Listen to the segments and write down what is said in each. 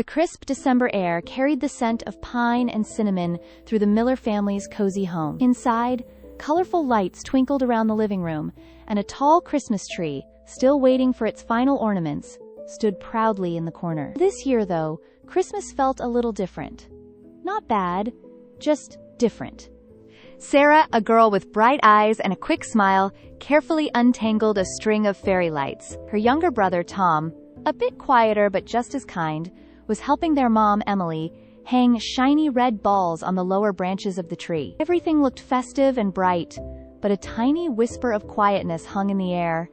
The crisp December air carried the scent of pine and cinnamon through the Miller family's cozy home. Inside, colorful lights twinkled around the living room, and a tall Christmas tree, still waiting for its final ornaments, stood proudly in the corner. This year, though, Christmas felt a little different. Not bad, just different. Sarah, a girl with bright eyes and a quick smile, carefully untangled a string of fairy lights. Her younger brother, Tom, a bit quieter but just as kind, was helping their mom, Emily, hang shiny red balls on the lower branches of the tree. Everything looked festive and bright, but a tiny whisper of quietness hung in the air.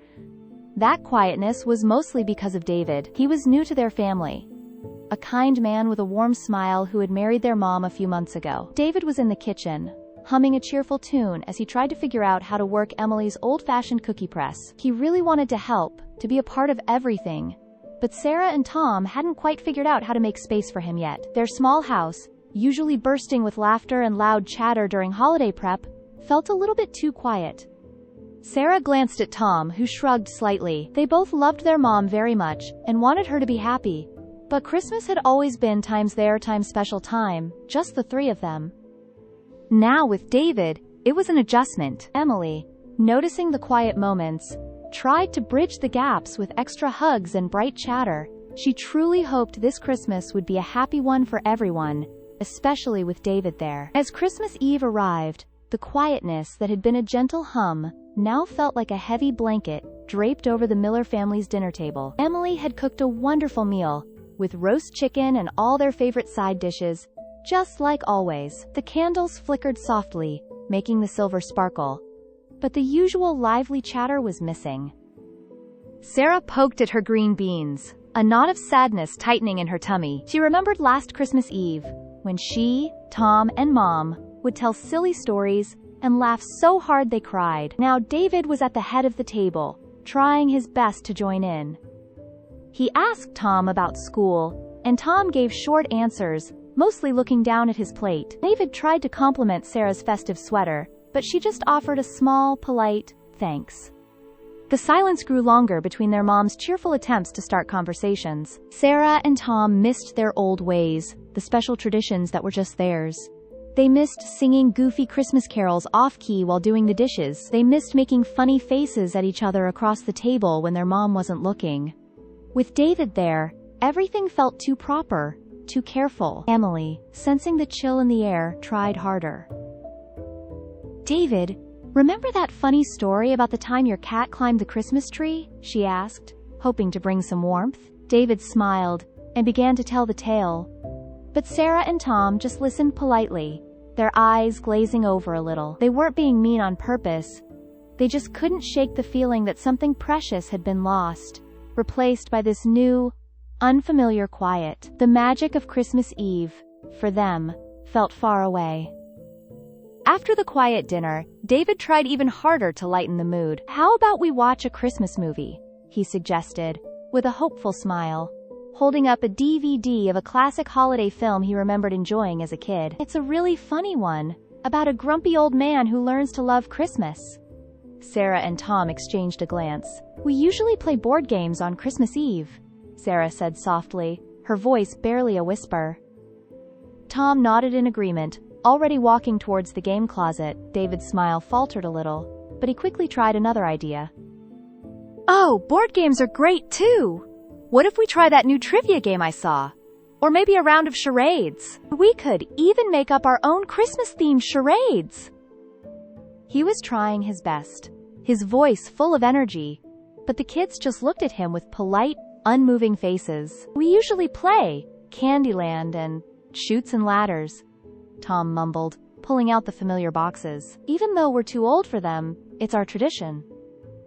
That quietness was mostly because of David. He was new to their family, a kind man with a warm smile who had married their mom a few months ago. David was in the kitchen, humming a cheerful tune as he tried to figure out how to work Emily's old-fashioned cookie press. He really wanted to help, to be a part of everything, but Sarah and Tom hadn't quite figured out how to make space for him yet. Their small house, usually bursting with laughter and loud chatter during holiday prep, felt a little bit too quiet. Sarah glanced at Tom, who shrugged slightly. They both loved their mom very much and wanted her to be happy, but Christmas had always been times their time special time, just the three of them. Now with David, it was an adjustment. Emily, noticing the quiet moments, tried to bridge the gaps with extra hugs and bright chatter. She truly hoped this Christmas would be a happy one for everyone, especially with David there. As Christmas Eve arrived, the quietness that had been a gentle hum now felt like a heavy blanket draped over the Miller family's dinner table. Emily had cooked a wonderful meal, with roast chicken and all their favorite side dishes, just like always. The candles flickered softly, making the silver sparkle, but the usual lively chatter was missing. Sarah poked at her green beans, a knot of sadness tightening in her tummy. She remembered last Christmas Eve, when she, Tom, and Mom would tell silly stories and laugh so hard they cried. Now David was at the head of the table, trying his best to join in. He asked Tom about school, and Tom gave short answers, mostly looking down at his plate. David tried to compliment Sarah's festive sweater, but she just offered a small, polite, thanks. The silence grew longer between their mom's cheerful attempts to start conversations. Sarah and Tom missed their old ways, the special traditions that were just theirs. They missed singing goofy Christmas carols off-key while doing the dishes. They missed making funny faces at each other across the table when their mom wasn't looking. With David there, everything felt too proper, too careful. Emily, sensing the chill in the air, tried harder. David, remember that funny story about the time your cat climbed the Christmas tree? She asked, hoping to bring some warmth. David smiled and began to tell the tale. But Sarah and Tom just listened politely, their eyes glazing over a little. They weren't being mean on purpose. They just couldn't shake the feeling that something precious had been lost, replaced by this new, unfamiliar quiet. The magic of Christmas Eve, for them, felt far away. After the quiet dinner, David tried even harder to lighten the mood. "How about we watch a Christmas movie?" he suggested, with a hopeful smile, holding up a DVD of a classic holiday film he remembered enjoying as a kid. "It's a really funny one, about a grumpy old man who learns to love Christmas." Sarah and Tom exchanged a glance. "We usually play board games on Christmas Eve," Sarah said softly, her voice barely a whisper. Tom nodded in agreement, already walking towards the game closet. David's smile faltered a little, but he quickly tried another idea. "Oh, board games are great too! What if we try that new trivia game I saw? Or maybe a round of charades? We could even make up our own Christmas-themed charades!" He was trying his best, his voice full of energy, but the kids just looked at him with polite, unmoving faces. "We usually play Candyland and Chutes and Ladders," Tom mumbled, pulling out the familiar boxes. "Even though we're too old for them, it's our tradition."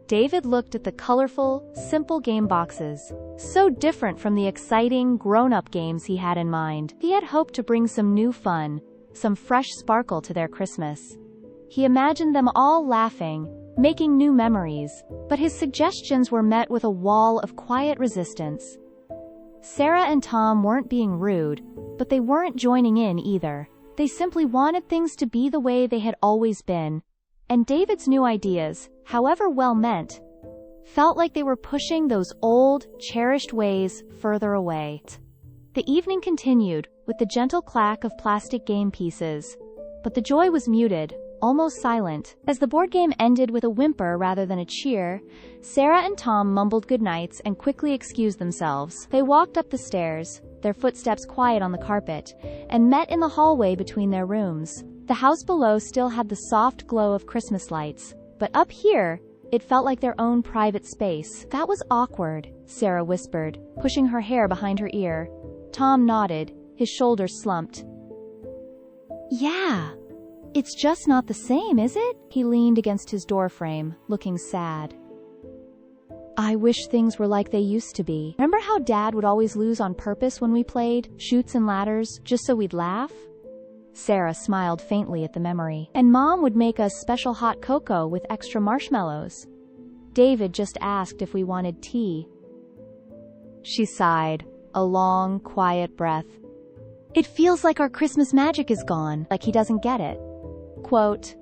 David looked at the colorful, simple game boxes, so different from the exciting, grown-up games he had in mind. He had hoped to bring some new fun, some fresh sparkle to their Christmas. He imagined them all laughing, making new memories, but his suggestions were met with a wall of quiet resistance. Sarah and Tom weren't being rude, but they weren't joining in either. They simply wanted things to be the way they had always been, and David's new ideas, however well-meant, felt like they were pushing those old, cherished ways further away. The evening continued, with the gentle clack of plastic game pieces. But the joy was muted, almost silent. As the board game ended with a whimper rather than a cheer, Sarah and Tom mumbled goodnights and quickly excused themselves. They walked up the stairs, their footsteps quiet on the carpet, and met in the hallway between their rooms. The house below still had the soft glow of Christmas lights, but up here, it felt like their own private space. That was awkward, Sarah whispered, pushing her hair behind her ear. Tom nodded, his shoulders slumped. Yeah. It's just not the same, is it? He leaned against his doorframe, looking sad. I wish things were like they used to be. Remember how Dad would always lose on purpose when we played Chutes and Ladders, just so we'd laugh? Sarah smiled faintly at the memory. And Mom would make us special hot cocoa with extra marshmallows. David just asked if we wanted tea. She sighed, a long, quiet breath. It feels like our Christmas magic is gone, like he doesn't get it. Quote,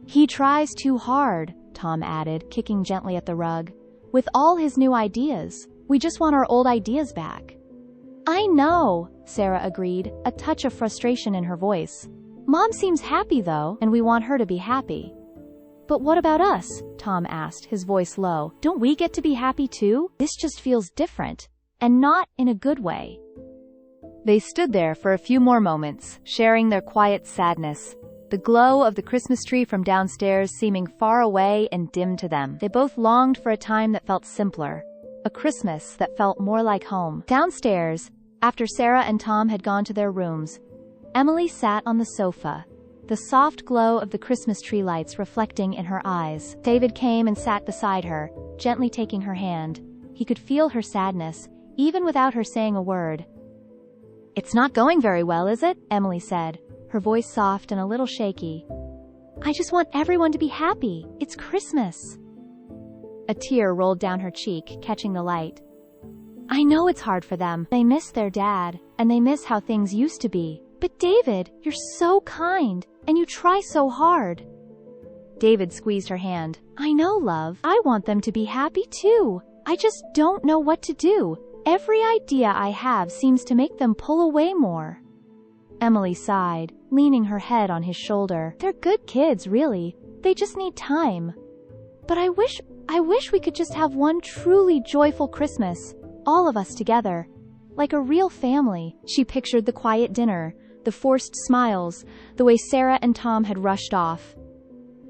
he tries too hard, Tom added, kicking gently at the rug. With all his new ideas, we just want our old ideas back. I know, Sarah agreed, a touch of frustration in her voice. Mom seems happy though, and we want her to be happy. But what about us? Tom asked, his voice low. Don't we get to be happy too? This just feels different, and not in a good way. They stood there for a few more moments, sharing their quiet sadness, the glow of the Christmas tree from downstairs seeming far away and dim to them. They both longed for a time that felt simpler, a Christmas that felt more like home. Downstairs, after Sarah and Tom had gone to their rooms, Emily sat on the sofa, the soft glow of the Christmas tree lights reflecting in her eyes. David came and sat beside her, gently taking her hand. He could feel her sadness, even without her saying a word. It's not going very well, is it? Emily said, her voice soft and a little shaky. I just want everyone to be happy. It's Christmas. A tear rolled down her cheek, catching the light. I know it's hard for them. They miss their dad, and they miss how things used to be. But David, you're so kind, and you try so hard. David squeezed her hand. I know, love. I want them to be happy too. I just don't know what to do. Every idea I have seems to make them pull away more. Emily sighed, leaning her head on his shoulder. They're good kids, really. They just need time. But I wish we could just have one truly joyful Christmas, all of us together, like a real family. She pictured the quiet dinner, the forced smiles, the way Sarah and Tom had rushed off.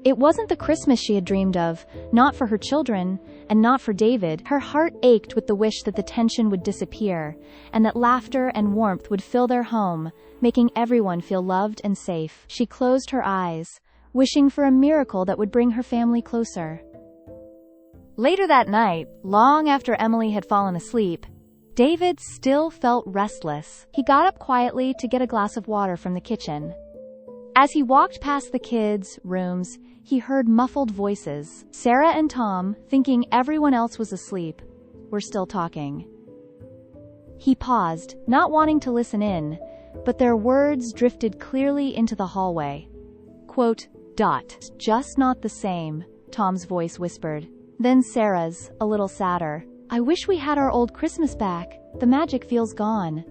It wasn't the Christmas she had dreamed of, not for her children, and not for David. Her heart ached with the wish that the tension would disappear, and that laughter and warmth would fill their home, making everyone feel loved and safe. She closed her eyes, wishing for a miracle that would bring her family closer. Later that night, long after Emily had fallen asleep, David still felt restless. He got up quietly to get a glass of water from the kitchen. As he walked past the kids' rooms, he heard muffled voices. Sarah and Tom, thinking everyone else was asleep, were still talking. He paused, not wanting to listen in, but their words drifted clearly into the hallway. Quote, just not the same, Tom's voice whispered. Then Sarah's, a little sadder. I wish we had our old Christmas back. The magic feels gone.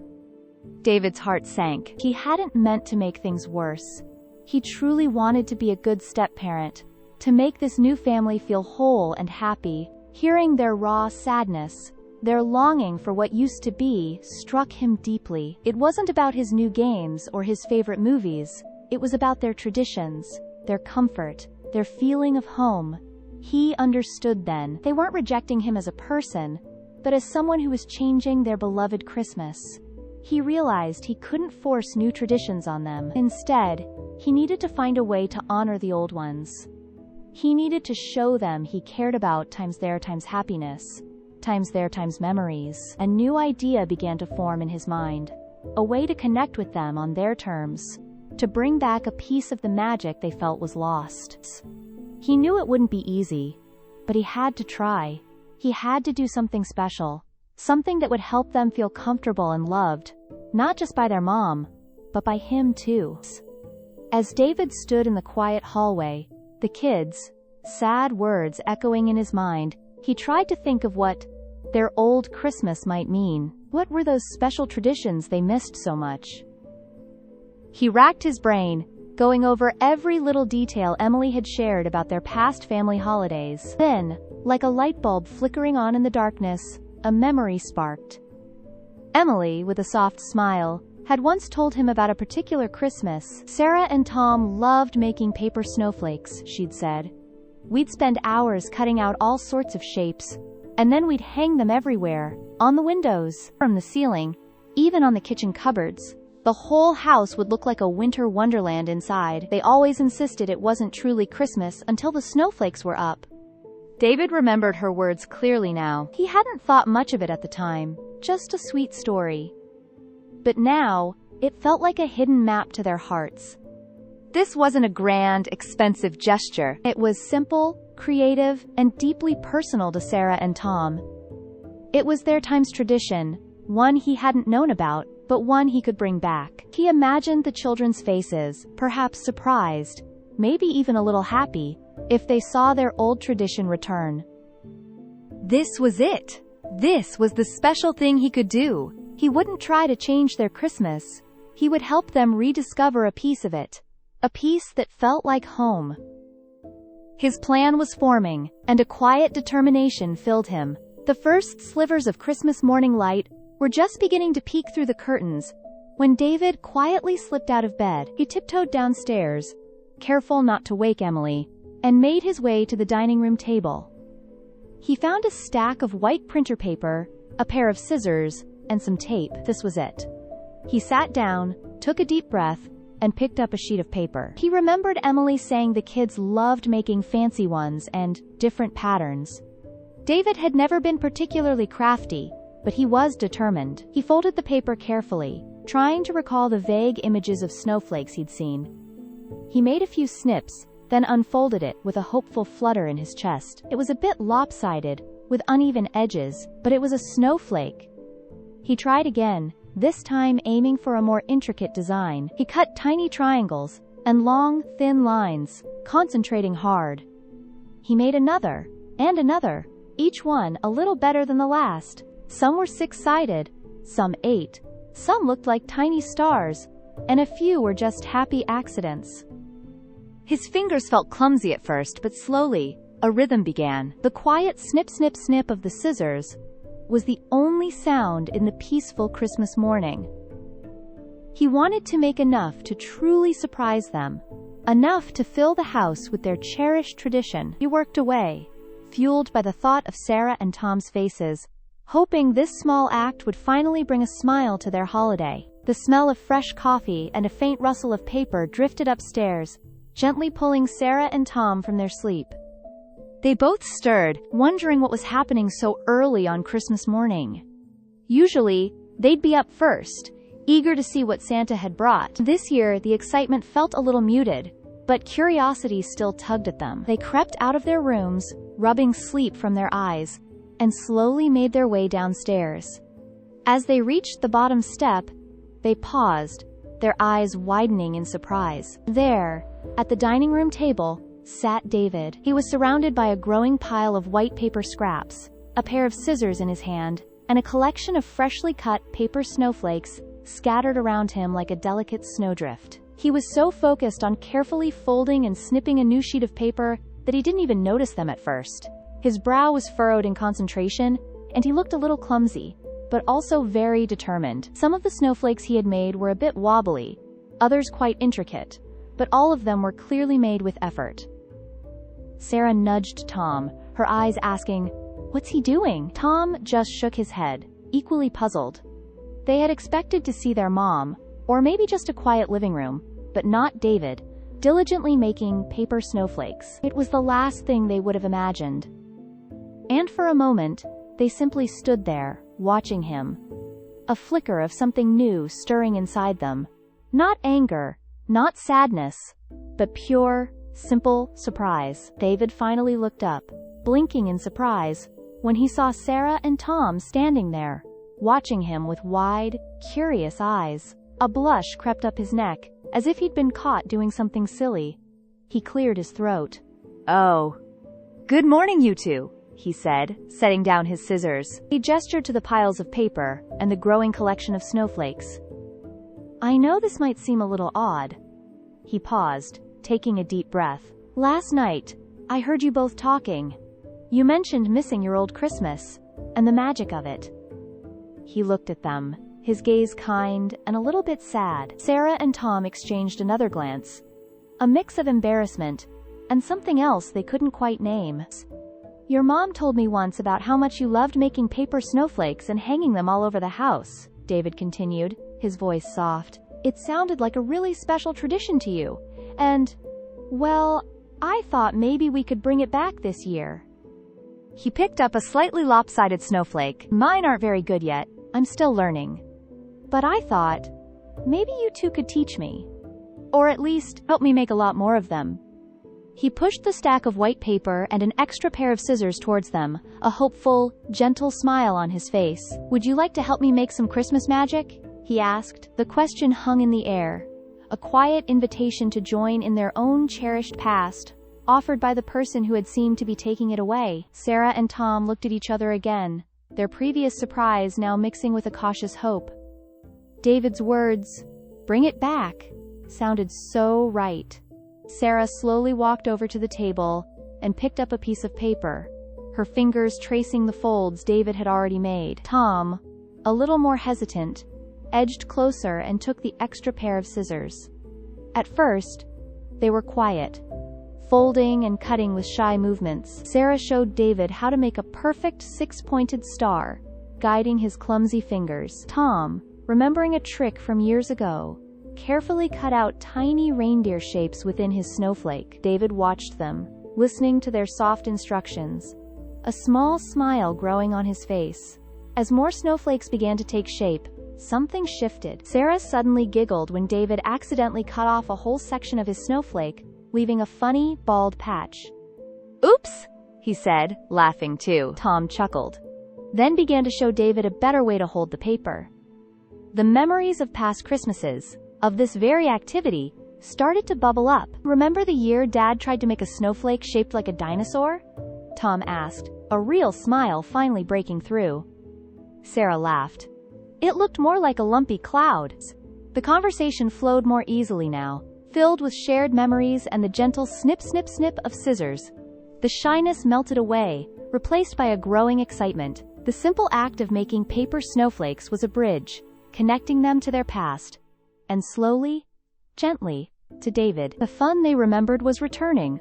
David's heart sank. He hadn't meant to make things worse. He truly wanted to be a good step-parent, to make this new family feel whole and happy. Hearing their raw sadness, their longing for what used to be, struck him deeply. It wasn't about his new games or his favorite movies. It was about their traditions, their comfort, their feeling of home. He understood then. They weren't rejecting him as a person, but as someone who was changing their beloved Christmas. He realized he couldn't force new traditions on them. Instead, he needed to find a way to honor the old ones. He needed to show them he cared about times their times happiness, times their times memories. A new idea began to form in his mind, a way to connect with them on their terms, to bring back a piece of the magic they felt was lost. He knew it wouldn't be easy, but he had to try. He had to do something special, something that would help them feel comfortable and loved, not just by their mom, but by him too. As David stood in the quiet hallway, the kids' sad words echoing in his mind, he tried to think of what their old Christmas might mean. What were those special traditions they missed so much? He racked his brain, going over every little detail Emily had shared about their past family holidays. Then, like a light bulb flickering on in the darkness, a memory sparked. Emily, with a soft smile, had once told him about a particular Christmas. Sarah and Tom loved making paper snowflakes, she'd said. We'd spend hours cutting out all sorts of shapes, and then we'd hang them everywhere, on the windows, from the ceiling, even on the kitchen cupboards. The whole house would look like a winter wonderland inside. They always insisted it wasn't truly Christmas until the snowflakes were up. David remembered her words clearly now. He hadn't thought much of it at the time, just a sweet story. But now, it felt like a hidden map to their hearts. This wasn't a grand, expensive gesture. It was simple, creative, and deeply personal to Sarah and Tom. It was their time's tradition, one he hadn't known about, but one he could bring back. He imagined the children's faces, perhaps surprised, maybe even a little happy, if they saw their old tradition return. This was it. This was the special thing he could do. He wouldn't try to change their Christmas. He would help them rediscover a piece of it. A piece that felt like home. His plan was forming, and a quiet determination filled him. The first slivers of Christmas morning light were just beginning to peek through the curtains when David quietly slipped out of bed. He tiptoed downstairs, careful not to wake Emily, and made his way to the dining room table. He found a stack of white printer paper, a pair of scissors, and some tape. This was it. He sat down, took a deep breath, and picked up a sheet of paper. He remembered Emily saying the kids loved making fancy ones and different patterns. David had never been particularly crafty, but he was determined. He folded the paper carefully, trying to recall the vague images of snowflakes he'd seen. He made a few snips, then unfolded it with a hopeful flutter in his chest. It was a bit lopsided, with uneven edges, but it was a snowflake. He tried again, this time aiming for a more intricate design. He cut tiny triangles and long, thin lines, concentrating hard. He made another, and another, each one a little better than the last. Some were 6-sided, some 8, some looked like tiny stars, and a few were just happy accidents. His fingers felt clumsy at first, but slowly, a rhythm began. The quiet snip snip snip of the scissors was the only sound in the peaceful Christmas morning. He wanted to make enough to truly surprise them, enough to fill the house with their cherished tradition. He worked away, fueled by the thought of Sarah and Tom's faces, hoping this small act would finally bring a smile to their holiday. The smell of fresh coffee and a faint rustle of paper drifted upstairs, gently pulling Sarah and Tom from their sleep. They both stirred, wondering what was happening so early on Christmas morning. Usually, they'd be up first, eager to see what Santa had brought. This year, the excitement felt a little muted, but curiosity still tugged at them. They crept out of their rooms, rubbing sleep from their eyes, and slowly made their way downstairs. As they reached the bottom step, they paused, their eyes widening in surprise. There, at the dining room table, sat David. He was surrounded by a growing pile of white paper scraps, a pair of scissors in his hand, and a collection of freshly cut paper snowflakes scattered around him like a delicate snowdrift. He was so focused on carefully folding and snipping a new sheet of paper that he didn't even notice them at first. His brow was furrowed in concentration, and he looked a little clumsy, but also very determined. Some of the snowflakes he had made were a bit wobbly, others quite intricate, but all of them were clearly made with effort. Sarah nudged Tom, her eyes asking, "What's he doing?" Tom just shook his head, equally puzzled. They had expected to see their mom, or maybe just a quiet living room, but not David, diligently making paper snowflakes. It was the last thing they would have imagined. And for a moment, they simply stood there, watching him. A flicker of something new stirring inside them. Not anger, not sadness, but pure, simple surprise. David finally looked up, blinking in surprise, when he saw Sarah and Tom standing there, watching him with wide, curious eyes. A blush crept up his neck, as if he'd been caught doing something silly. He cleared his throat. "Oh. Good morning, you two. he said, setting down his scissors. He gestured to the piles of paper and the growing collection of snowflakes. I know this might seem a little odd. He paused, taking a deep breath. Last night, I heard you both talking. You mentioned missing your old Christmas, and the magic of it. He looked at them, his gaze kind and a little bit sad. Sarah and Tom exchanged another glance. A mix of embarrassment and something else they couldn't quite name. Your mom told me once about how much you loved making paper snowflakes and hanging them all over the house, David continued, his voice soft. It sounded like a really special tradition to you, and, well, I thought maybe we could bring it back this year. He picked up a slightly lopsided snowflake. Mine aren't very good yet, I'm still learning. But I thought, maybe you two could teach me. Or at least, help me make a lot more of them. He pushed the stack of white paper and an extra pair of scissors towards them, a hopeful, gentle smile on his face. Would you like to help me make some Christmas magic? He asked. The question hung in the air. A quiet invitation to join in their own cherished past, offered by the person who had seemed to be taking it away. Sarah and Tom looked at each other again, their previous surprise now mixing with a cautious hope. David's words, "Bring it back," sounded so right. Sarah slowly walked over to the table and picked up a piece of paper, her fingers tracing the folds David had already made. Tom, a little more hesitant, edged closer and took the extra pair of scissors. At first, they were quiet, folding and cutting with shy movements. Sarah showed David how to make a perfect six-pointed star, guiding his clumsy fingers. Tom, remembering a trick from years ago, carefully cut out tiny reindeer shapes within his snowflake. David watched them, listening to their soft instructions, a small smile growing on his face. As more snowflakes began to take shape, something shifted. Sarah suddenly giggled when David accidentally cut off a whole section of his snowflake, leaving a funny, bald patch. Oops, he said, laughing too. Tom chuckled, then began to show David a better way to hold the paper. The memories of past Christmases, of this very activity, started to bubble up. Remember the year Dad tried to make a snowflake shaped like a dinosaur? Tom asked, a real smile finally breaking through. Sarah laughed. It looked more like a lumpy cloud. The conversation flowed more easily now, filled with shared memories and the gentle snip snip snip of scissors. The shyness melted away, replaced by a growing excitement. The simple act of making paper snowflakes was a bridge, connecting them to their past, and slowly, gently, to David. The fun they remembered was returning,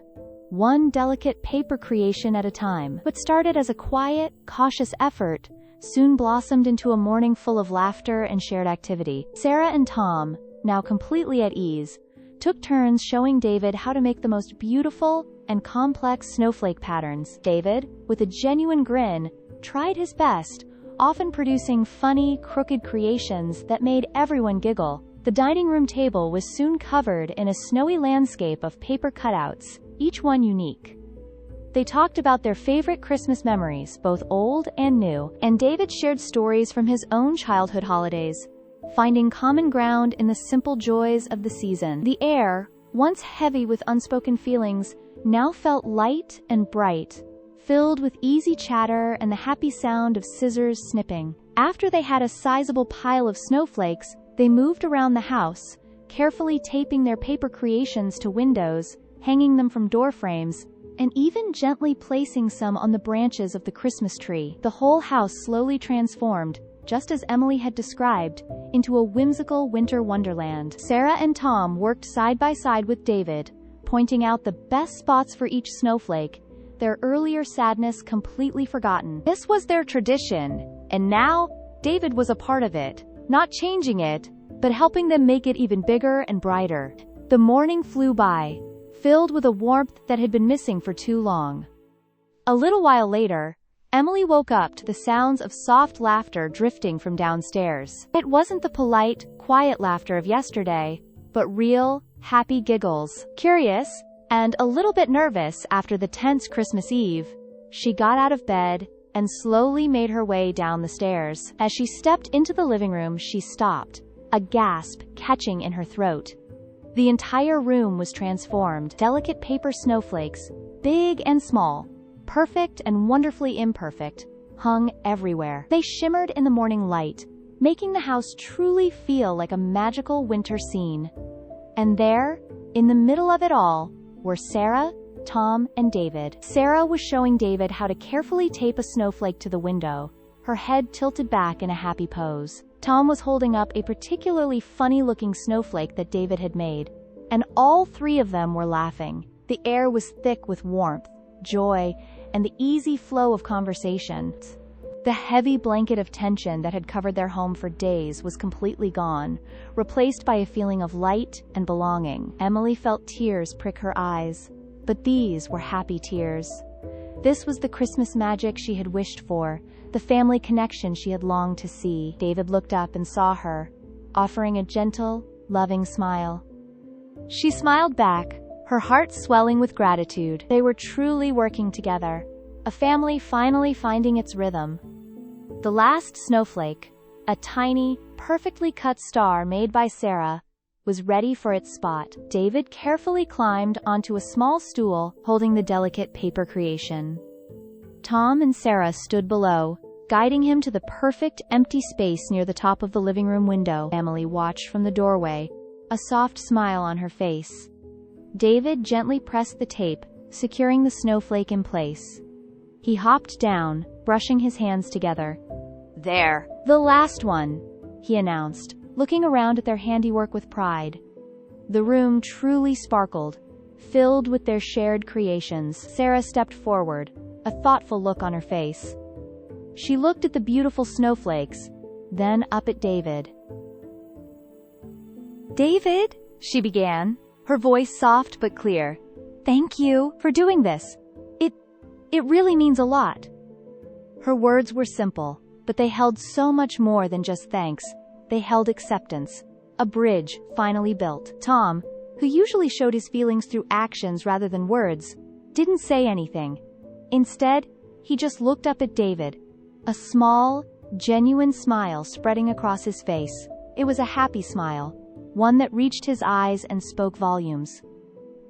one delicate paper creation at a time. What started as a quiet, cautious effort soon blossomed into a morning full of laughter and shared activity. Sarah and Tom, now completely at ease, took turns showing David how to make the most beautiful and complex snowflake patterns. David, with a genuine grin, tried his best, often producing funny, crooked creations that made everyone giggle. The dining room table was soon covered in a snowy landscape of paper cutouts, each one unique. They talked about their favorite Christmas memories, both old and new, and David shared stories from his own childhood holidays, finding common ground in the simple joys of the season. The air, once heavy with unspoken feelings, now felt light and bright, filled with easy chatter and the happy sound of scissors snipping. After they had a sizable pile of snowflakes, they moved around the house, carefully taping their paper creations to windows, hanging them from door frames, and even gently placing some on the branches of the Christmas tree. The whole house slowly transformed, just as Emily had described, into a whimsical winter wonderland. Sarah and Tom worked side by side with David, pointing out the best spots for each snowflake, their earlier sadness completely forgotten. This was their tradition, and now, David was a part of it, not changing it, but helping them make it even bigger and brighter. The morning flew by, filled with a warmth that had been missing for too long. A little while later, Emily woke up to the sounds of soft laughter drifting from downstairs. It wasn't the polite, quiet laughter of yesterday, but real, happy giggles. Curious, and a little bit nervous after the tense Christmas Eve, she got out of bed and slowly made her way down the stairs. As she stepped into the living room, she stopped, a gasp catching in her throat. The entire room was transformed. Delicate paper snowflakes, big and small, perfect and wonderfully imperfect, hung everywhere. They shimmered in the morning light, making the house truly feel like a magical winter scene. And there, in the middle of it all, were Sarah, Tom, and David. Sarah was showing David how to carefully tape a snowflake to the window, her head tilted back in a happy pose. Tom was holding up a particularly funny-looking snowflake that David had made, and all three of them were laughing. The air was thick with warmth, joy, and the easy flow of conversation. The heavy blanket of tension that had covered their home for days was completely gone, replaced by a feeling of light and belonging. Emily felt tears prick her eyes, but these were happy tears. This was the Christmas magic she had wished for, the family connection she had longed to see. David looked up and saw her, offering a gentle, loving smile. She smiled back, her heart swelling with gratitude. They were truly working together, a family finally finding its rhythm. The last snowflake, a tiny, perfectly cut star made by Sarah, was ready for its spot. David carefully climbed onto a small stool, holding the delicate paper creation. Tom and Sarah stood below, guiding him to the perfect empty space near the top of the living room window. Emily watched from the doorway, a soft smile on her face. David gently pressed the tape, securing the snowflake in place. He hopped down, brushing his hands together. "There, the last one," he announced, looking around at their handiwork with pride. The room truly sparkled, filled with their shared creations. Sarah stepped forward, a thoughtful look on her face. She looked at the beautiful snowflakes, then up at David. "David," she began, her voice soft but clear. "Thank you for doing this. It really means a lot." Her words were simple, but they held so much more than just thanks. They held acceptance, a bridge finally built. Tom, who usually showed his feelings through actions rather than words, didn't say anything. Instead, he just looked up at David, a small, genuine smile spreading across his face. It was a happy smile, one that reached his eyes and spoke volumes.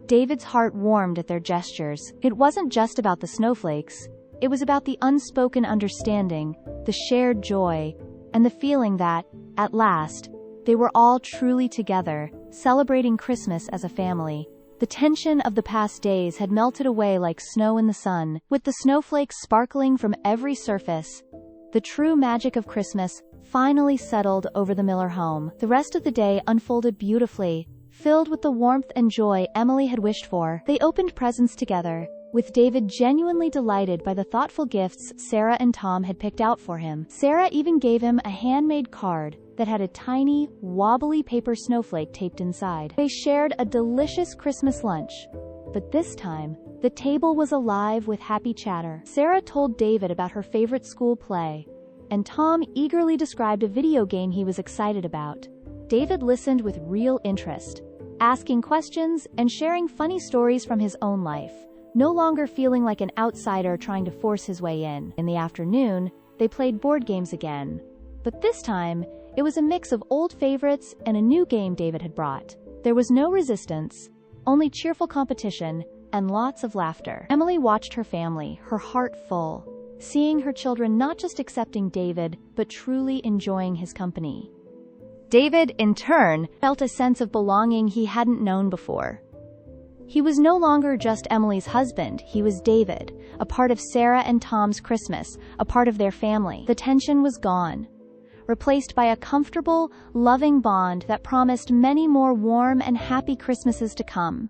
David's heart warmed at their gestures. It wasn't just about the snowflakes. It was about the unspoken understanding, the shared joy, and the feeling that, at last, they were all truly together, celebrating Christmas as a family. The tension of the past days had melted away like snow in the sun, with the snowflakes sparkling from every surface. The true magic of Christmas finally settled over the Miller home. The rest of the day unfolded beautifully, filled with the warmth and joy Emily had wished for. They opened presents together, with David genuinely delighted by the thoughtful gifts Sarah and Tom had picked out for him. Sarah even gave him a handmade card that had a tiny, wobbly paper snowflake taped inside. They shared a delicious Christmas lunch, but this time, the table was alive with happy chatter. Sarah told David about her favorite school play, and Tom eagerly described a video game he was excited about. David listened with real interest, asking questions and sharing funny stories from his own life, no longer feeling like an outsider trying to force his way in. In the afternoon, they played board games again, but this time, it was a mix of old favorites and a new game David had brought. There was no resistance, only cheerful competition, and lots of laughter. Emily watched her family, her heart full, seeing her children not just accepting David, but truly enjoying his company. David, in turn, felt a sense of belonging he hadn't known before. He was no longer just Emily's husband, he was David, a part of Sarah and Tom's Christmas, a part of their family. The tension was gone, replaced by a comfortable, loving bond that promised many more warm and happy Christmases to come.